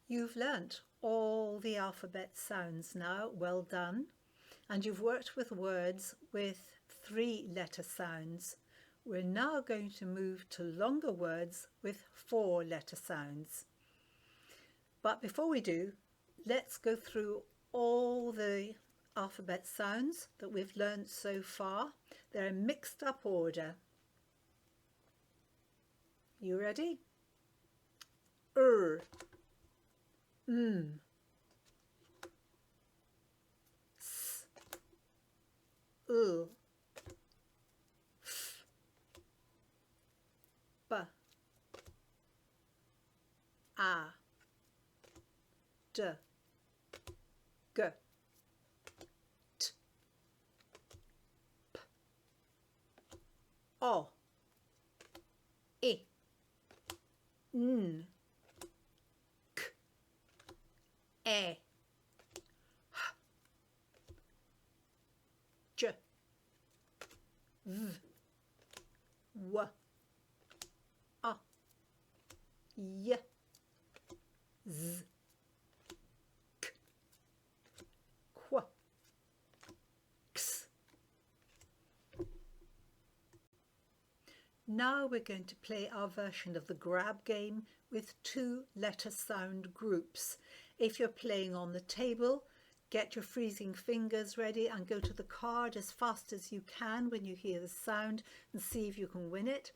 You've learnt all the alphabet sounds now, well done. And you've worked with words with 3-letter sounds. We're now going to move to longer words with 4-letter sounds. But before we do, let's go through all the alphabet sounds that we've learnt so far. They're in mixed up order. You ready? S, F, B, A, D, G, T, P, O, I, N, K, E, H, J, V, W, A, Y, Z, K, Qu, X. Now we're going to play our version of the grab game with 2-letter sound groups. If you're playing on the table, get your freezing fingers ready and go to the card as fast as you can when you hear the sound and see if you can win it.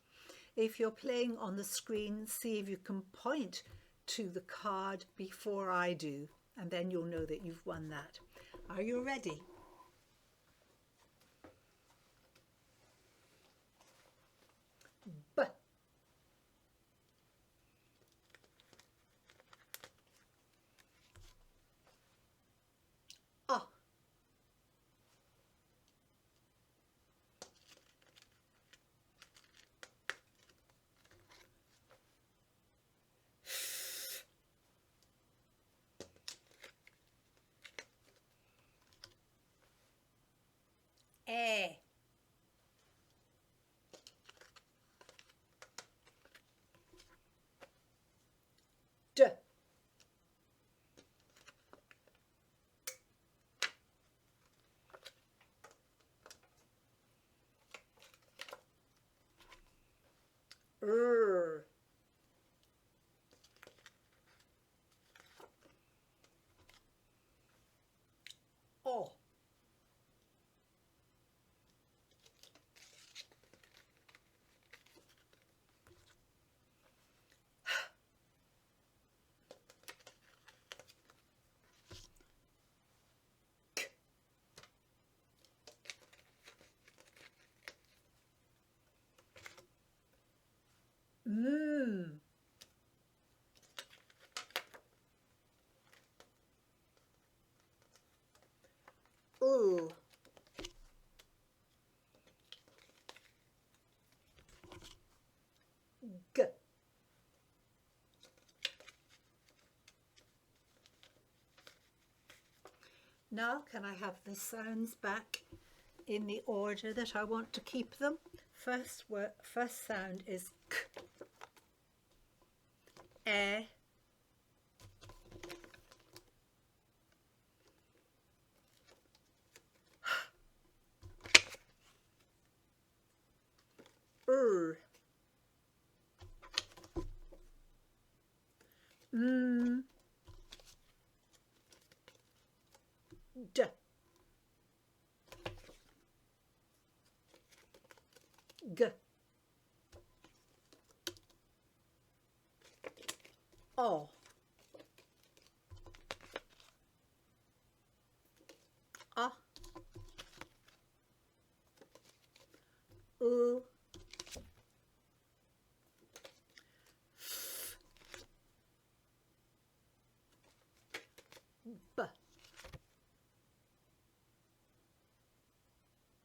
If you're playing on the screen, see if you can point to the card before I do, and then you'll know that you've won that. Are you ready? B, A, E, D, R, O, K, M, U, G, Now can I have the sounds back in the order that I want to keep them? First sound is K, E, R, M, D, G, O, A, U, F, B.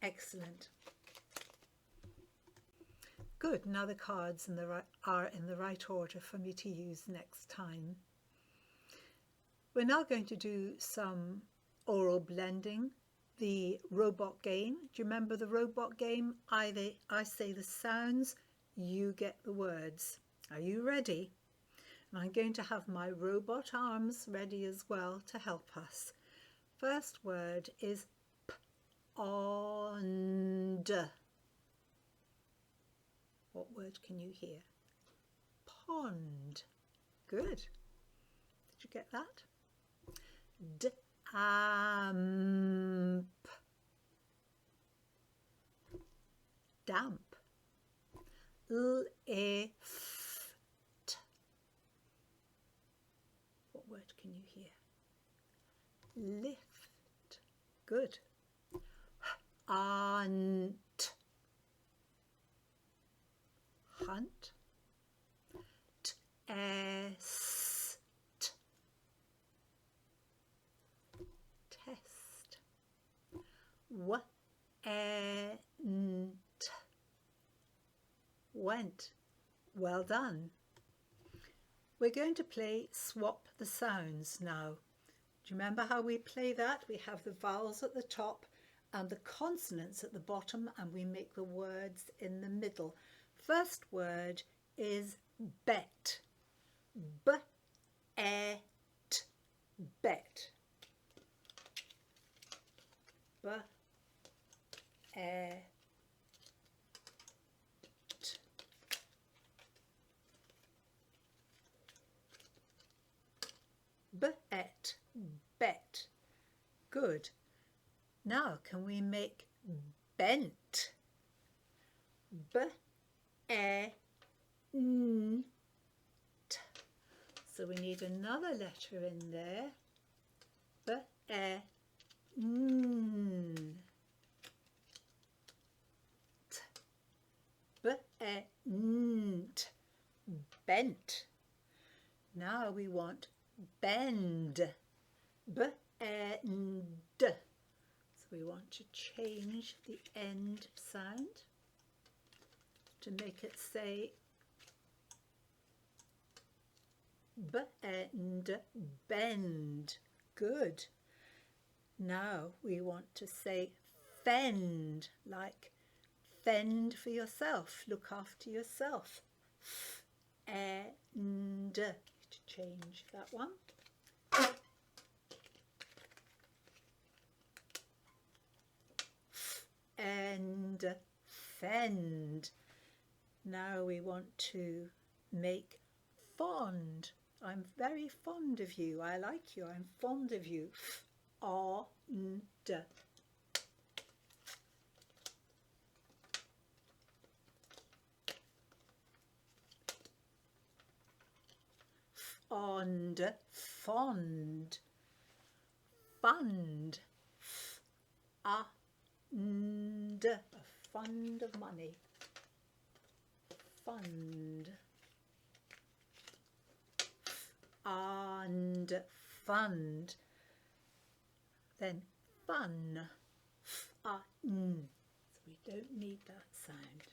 Excellent. Good, now the cards are in the right order for me to use next time. We're now going to do some oral blending, the robot game. Do you remember the robot game? I say the sounds, you get the words. Are you ready? And I'm going to have my robot arms ready as well to help us. First word is pond. What word can you hear? Pond. Good. Did you get that? Damp. Damp. Lift. What word can you hear? Lift. Good. Aunt. Hunt. Test. Test. Went. Went. Well done. We're going to play Swap the Sounds now. Do you remember how we play that? We have the vowels at the top and the consonants at the bottom, and we make the words in the middle. First word is bet. Bet. Bet. Bet. Bet. Good. Now can we make bent? B-E-N-T. So we need another letter in there. B-E-N. B-E-N-T. Bent. Now we want bend. B-E-N-D. So we want to change the end sound to make it say bend, bend. Good. Now we want to say fend, like fend for yourself, look after yourself. And to change that one. And fend. Now we want to make fond. I'm very fond of you. I like you. I'm fond of you. Fond. Fond. Fond. Fund. Fund. A fund of money. Fund. And fund. Then fun. Fun. So we don't need that sound.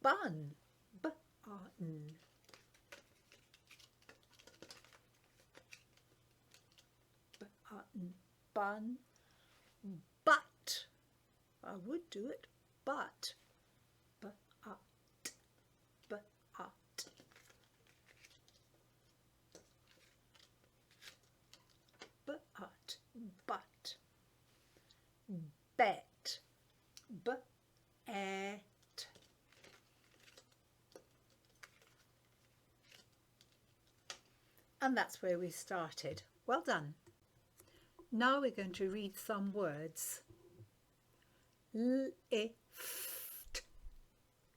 Bun. B-un. B-un. Bun. But. I would do it, but. But. But. But. But. Bet. Bet. And that's where we started. Well done. Now we're going to read some words. Lift.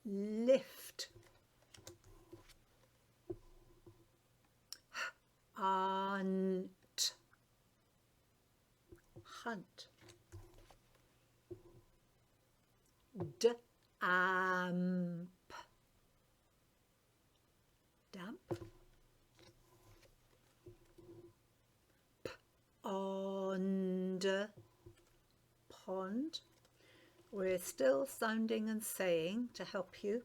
Lift. Aunt. Hunt. Damp. Damp. Pond. Pond. We're still sounding and saying to help you,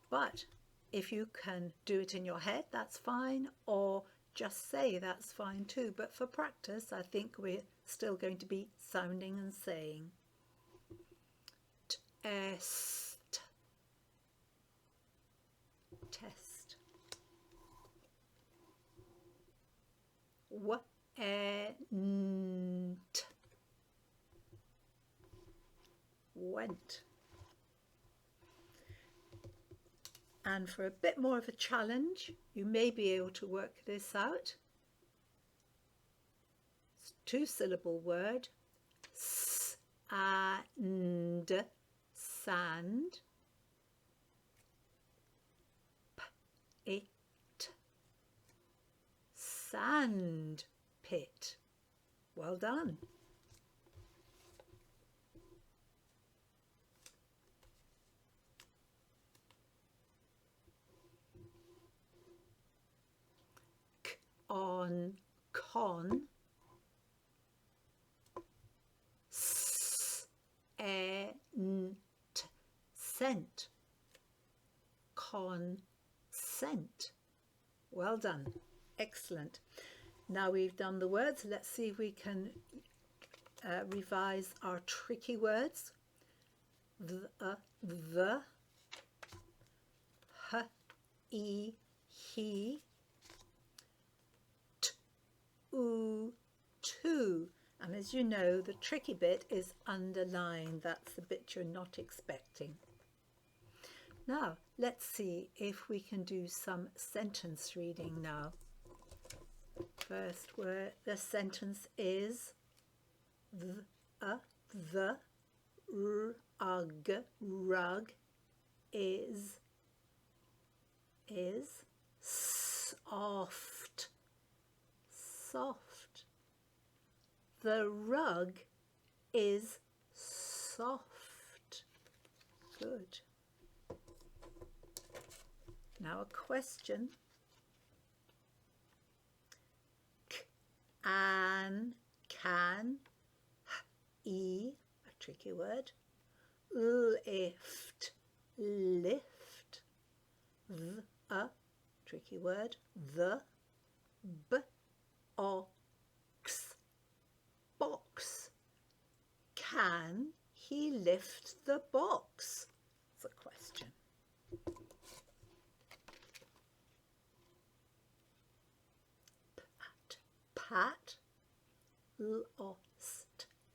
but if you can do it in your head, that's fine, or just say, that's fine too. But for practice, I think we're still going to be sounding and saying. Test. test. Went. Went. And for a bit more of a challenge, you may be able to work this out. It's a two-syllable word. And sand. It. Sand pit. Well done. On con. Scent. Consent. Well done. Excellent. Now we've done the words. Let's see if we can revise our tricky words. The, he, to. And as you know, the tricky bit is underlined. That's the bit you're not expecting. Now, let's see if we can do some sentence reading now. First word, the sentence is the rug is soft. The rug is soft. Good. Now a question. Can, a tricky word, lift, the, tricky word, the, box. Can he lift the box? That's a question. Pat,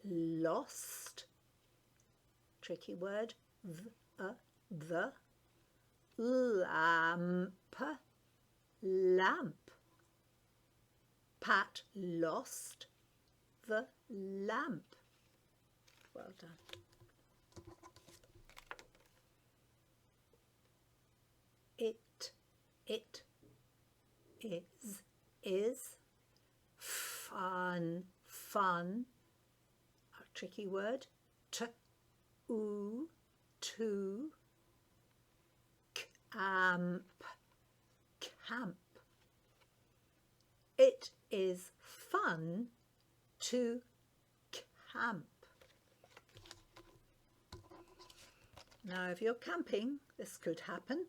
lost, tricky word, the, lamp. Pat lost the lamp. Well done. It is fun, a tricky word, to, camp. It is fun to camp. Now, if you're camping, this could happen.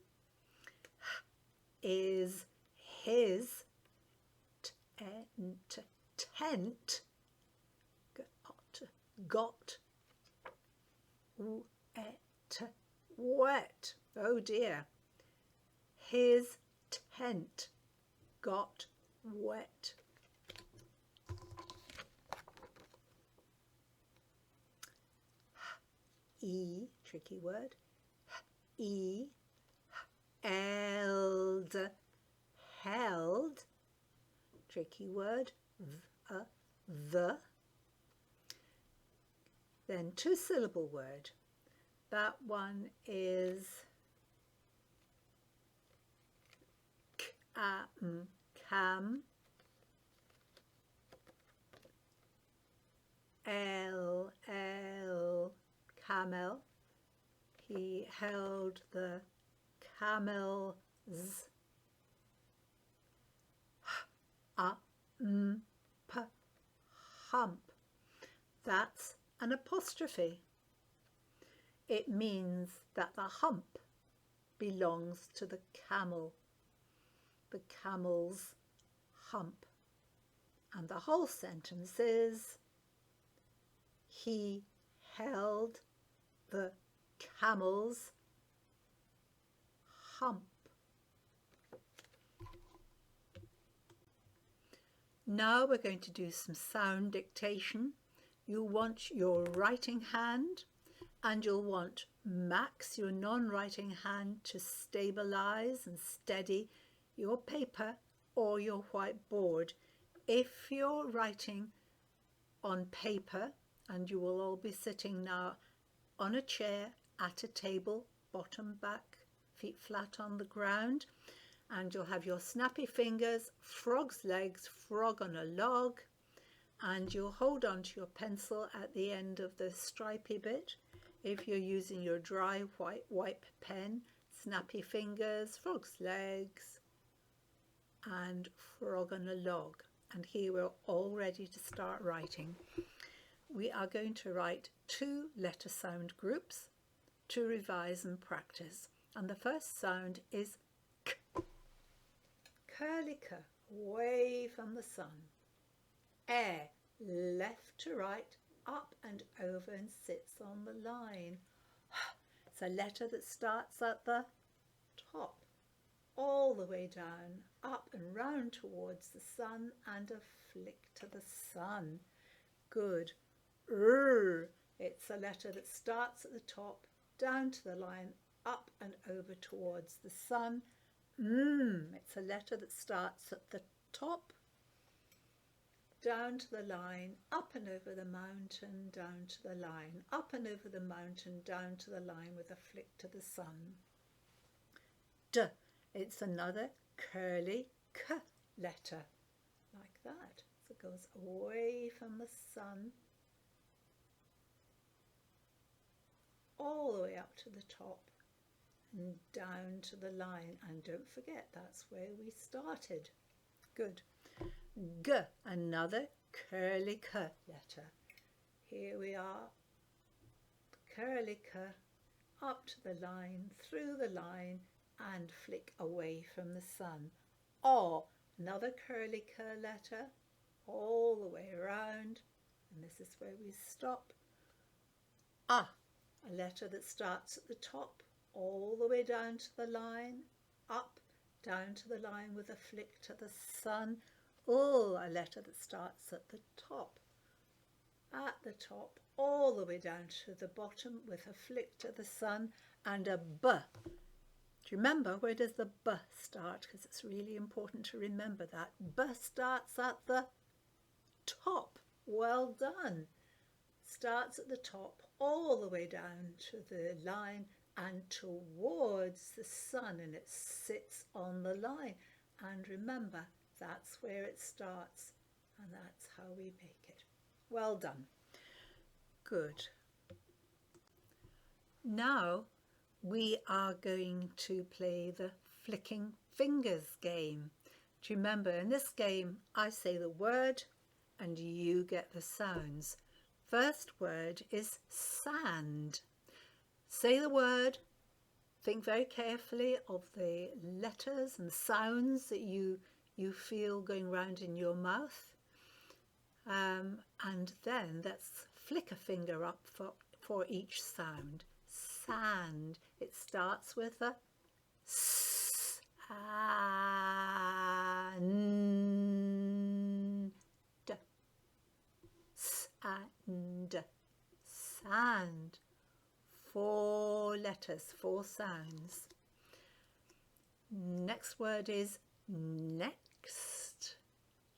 Is his tent got wet? Oh dear. His tent got wet. Tricky word. Held, tricky word, the. Then two-syllable word. That one is cam, camel. He held the camel's hump. That's an apostrophe. It means that the hump belongs to the camel, the camel's hump. And the whole sentence is, he held the camel's hump. Now we're going to do some sound dictation. You want your writing hand, and you'll want Max, your non-writing hand, to stabilize and steady your paper or your whiteboard. If you're writing on paper, and you will all be sitting now on a chair at a table, bottom back, feet flat on the ground, and you'll have your snappy fingers, frog's legs, frog on a log, and you'll hold on to your pencil at the end of the stripy bit. If you're using your dry white wipe pen, snappy fingers, frog's legs, and frog on a log. And here we're all ready to start writing. We are going to write 2 letter sound groups to revise and practice. And the first sound is K. Curly K, away from the sun. E, left to right, up and over and sits on the line. It's a letter that starts at the top, all the way down, up and round towards the sun, and a flick to the sun. Good. It's a letter that starts at the top, down to the line, up and over towards the sun. It's a letter that starts at the top, down to the line, up and over the mountain, down to the line, up and over the mountain, down to the line with a flick to the sun. D, it's another curly K letter, like that. So it goes away from the sun, all the way up to the top and down to the line. And don't forget, that's where we started. Good. G, another curly K letter. Here we are, curly K, up to the line, through the line, and flick away from the sun. O, another curly K letter, all the way around, and this is where we stop. A, a letter that starts at the top, all the way down to the line, up, down to the line with a flick to the sun. Oh, a letter that starts at the top, all the way down to the bottom with a flick to the sun, and a B. Do you remember, where does the B start? Because it's really important to remember that. B starts at the top. Well done. Starts at the top, all the way down to the line and towards the sun, and it sits on the line. And remember, that's where it starts, and that's how we make it. Well done. Good. Now we are going to play the flicking fingers game. Do you remember, in this game I say the word and you get the sounds. First word is sand. Say the word, think very carefully of the letters and sounds that you feel going round in your mouth, and then let's flick a finger up for each sound. Sand, it starts with a S, and, sand, sand. 4 letters, 4 sounds. Next word is next.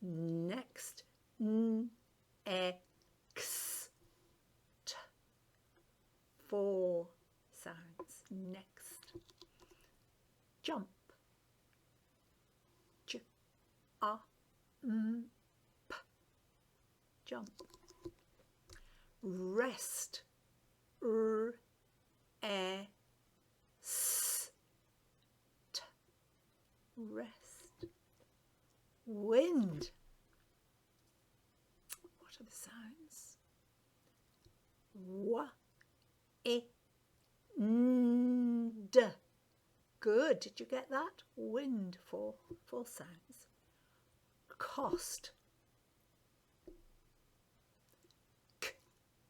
Next. Next. 4 sounds. Next. Jump. J, a, m, p. Jump. Rest. R, e, s, t. Rest. Wind. What are the sounds? W, I, n, d. Good. Did you get that? Wind, 4 sounds. Cost. K,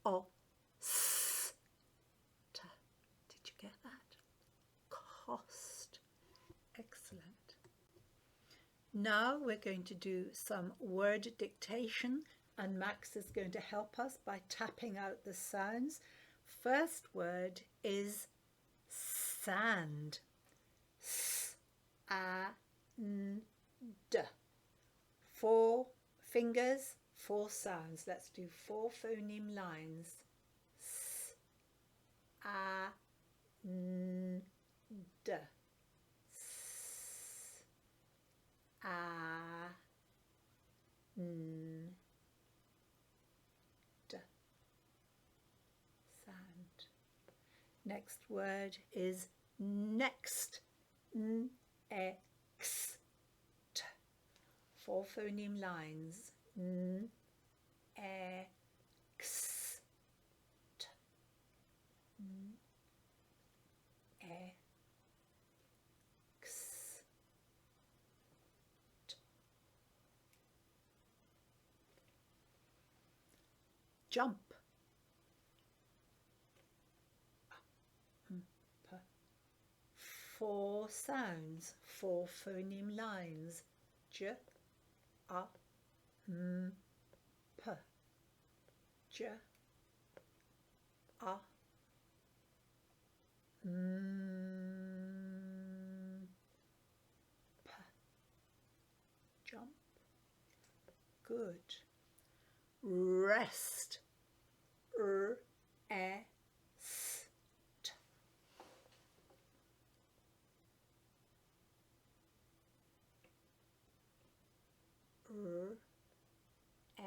o, s, t. Did you get that? Cost. Excellent. Now we're going to do some word dictation, and Max is going to help us by tapping out the sounds. First word is sand. S-A-N-D. 4 fingers, 4 sounds. Let's do 4 phoneme lines. S-A-N-D. S-A-N-D. Sound. Next word is next. N-X. 4 phoneme lines. N-X. N-X. Jump. 4 sounds, 4 phoneme lines. J, A, M, P. J, A, M, P. Jump. Good. Rest. R, E, S, T. R, E, S,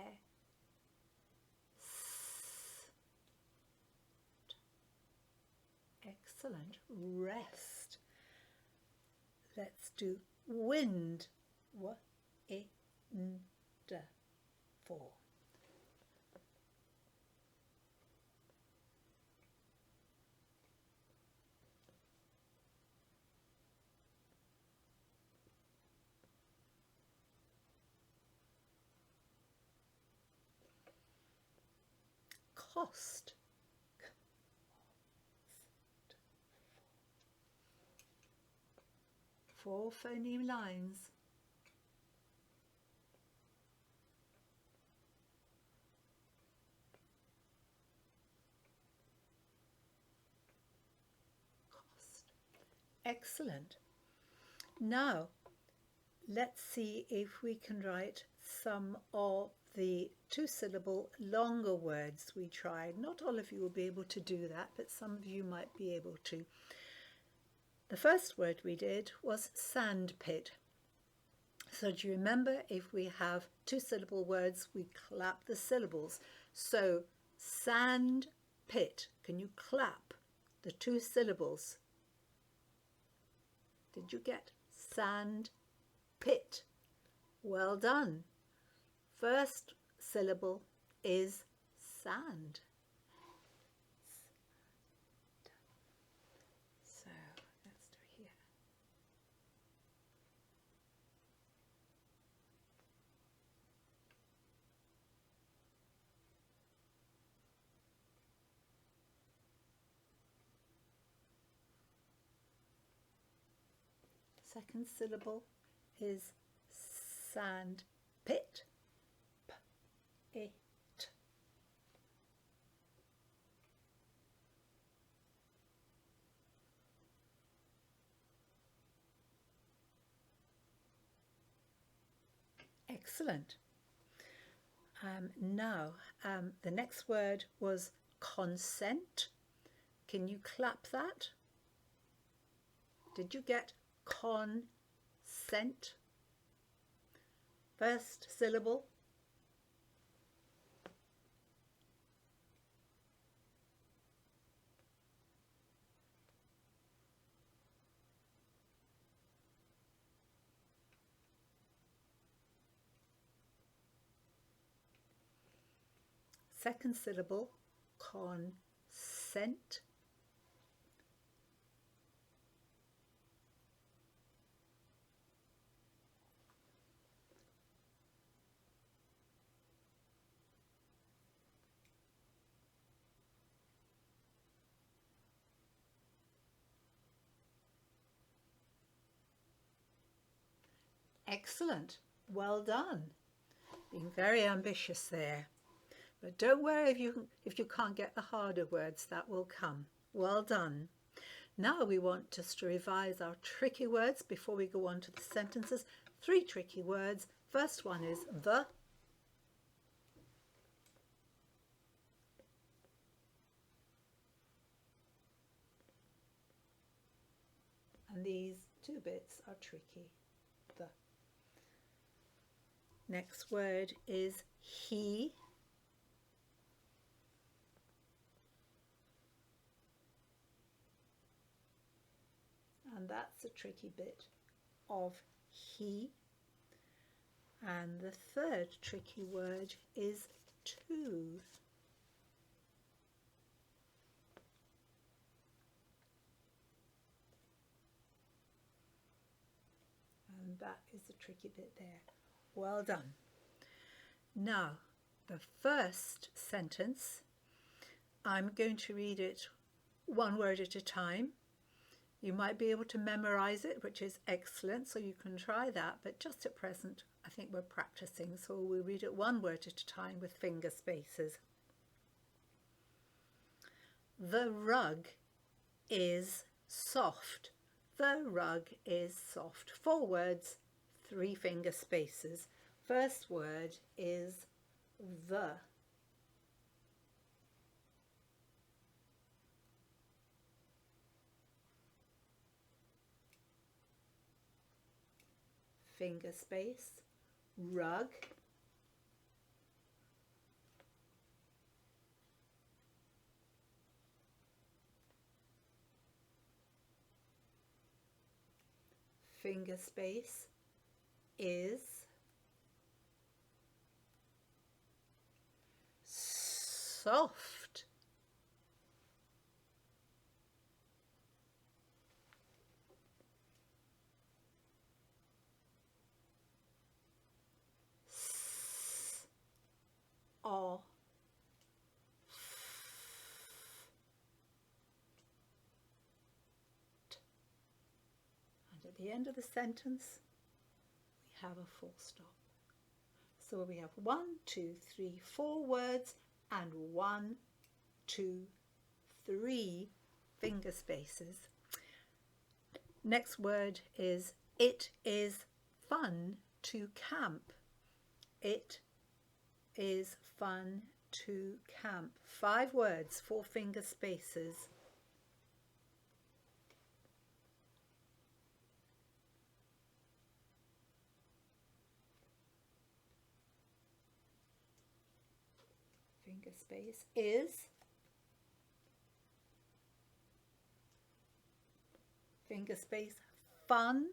T. Excellent. Rest. Let's do wind. W, I, N, D. 4. Cost. 4 phoneme lines. Cost. Excellent. Now, let's see if we can write some of the 2-syllable longer words we tried. Not all of you will be able to do that, but some of you might be able to. The first word we did was sandpit. So do you remember, if we have 2-syllable words, we clap the syllables. So sandpit, can you clap the 2 syllables? Did you get sandpit? Well done. First syllable is sand. So let's do here. Second syllable is sandpit. P-I-T. Excellent. Now, the next word was consent. Can you clap that? Did you get consent? First syllable. Second syllable, consent. Excellent. Well done. Being very ambitious there. But don't worry if you can't get the harder words, that will come. Well done. Now we want just to revise our tricky words before we go on to the sentences. 3 tricky words. First one is the. And these 2 bits are tricky. The. Next word is he. And that's a tricky bit of he. And the third tricky word is to. And that is the tricky bit there. Well done. Now, the first sentence, I'm going to read it 1 word at a time. You might be able to memorize it, which is excellent, so you can try that, but just at present I think we're practicing, so we'll read it 1 word at a time with finger spaces. The rug is soft. The rug is soft. 4 words, 3 finger spaces. First word is the. Finger space, rug. Finger space, is. Soft. Or. And at the end of the sentence, we have a full stop. So we have 1, 2, 3, 4 words and 1, 2, 3 finger spaces. Next word is it is fun to camp. It is fun to camp. 5 words, 4 finger spaces. Finger space, is. Finger space, fun.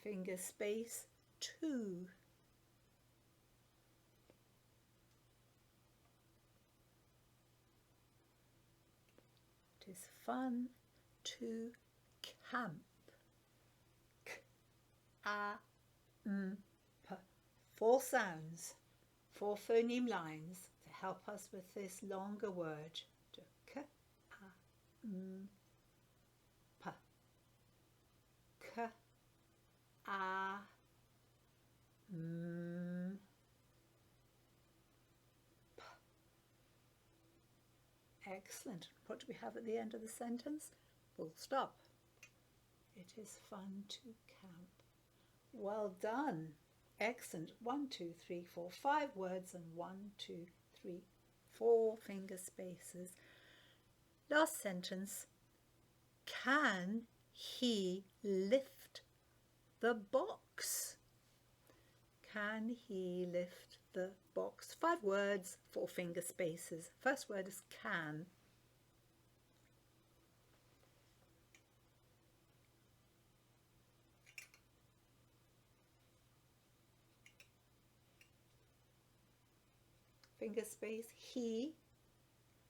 Finger space, to. It is fun to camp. K, a, m, p. 4 sounds, 4 phoneme lines to help us with this longer word. K, a, m, p. K, a, m, p. Excellent. What do we have at the end of the sentence? Full stop. It is fun to camp. Well done. Excellent. 1, 2, 3, 4, 5 words and 1, 2, 3, 4 finger spaces. Last sentence. Can he lift the box? Can he lift the box? 5 words, 4 finger spaces. First word is can. Finger space, he.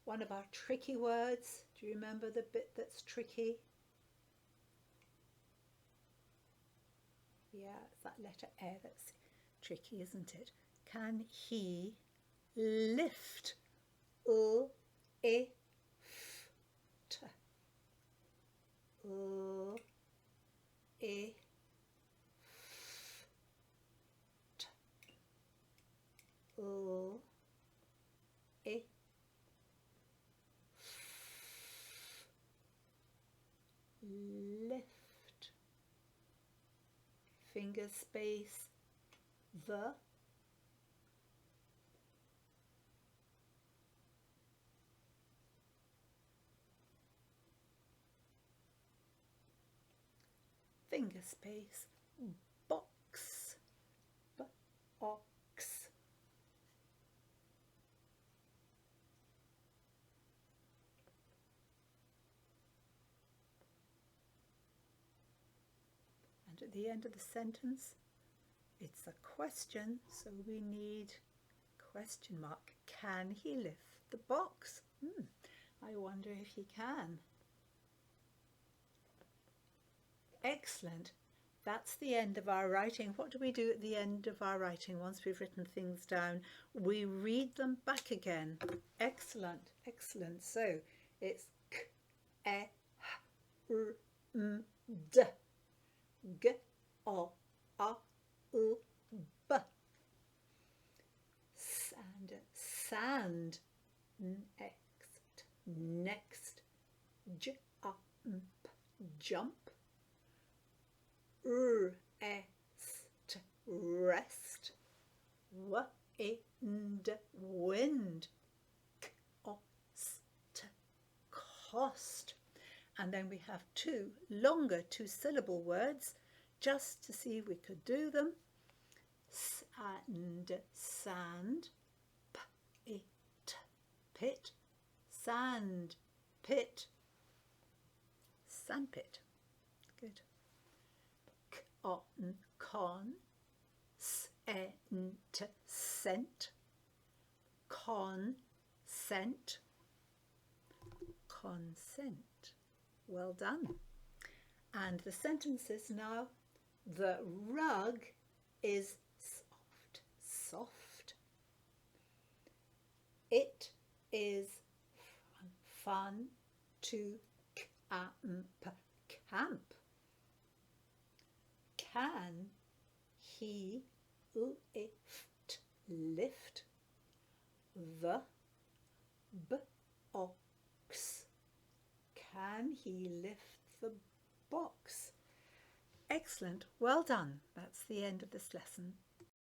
One of our tricky words. Do you remember the bit that's tricky? Yeah, it's that letter A that's tricky, isn't it? Can he lift lift, lift, finger space, the, finger space, box, box, and at the end of the sentence it's a question, so we need question mark. Can he lift the box? I wonder if he can. Excellent. That's the end of our writing. What do we do at the end of our writing once we've written things down? We read them back again. Excellent, excellent. So it's k, e, h, r, m, d, g, o, a, u, b. Sand, sand. Next, next. J, a, m, p, jump. Rest, rest. Wind, wind. Cost, cost. And then we have two longer two-syllable words, just to see if we could do them. Sand, sand. Pit, pit. Sand, pit. Sandpit. Good. On, con, scent, scent, consent, consent. Well done. And the sentences now. The rug is soft, soft. It is fun to camp, camp. Can he lift the box? Can he lift the box? Excellent. Well done. That's the end of this lesson.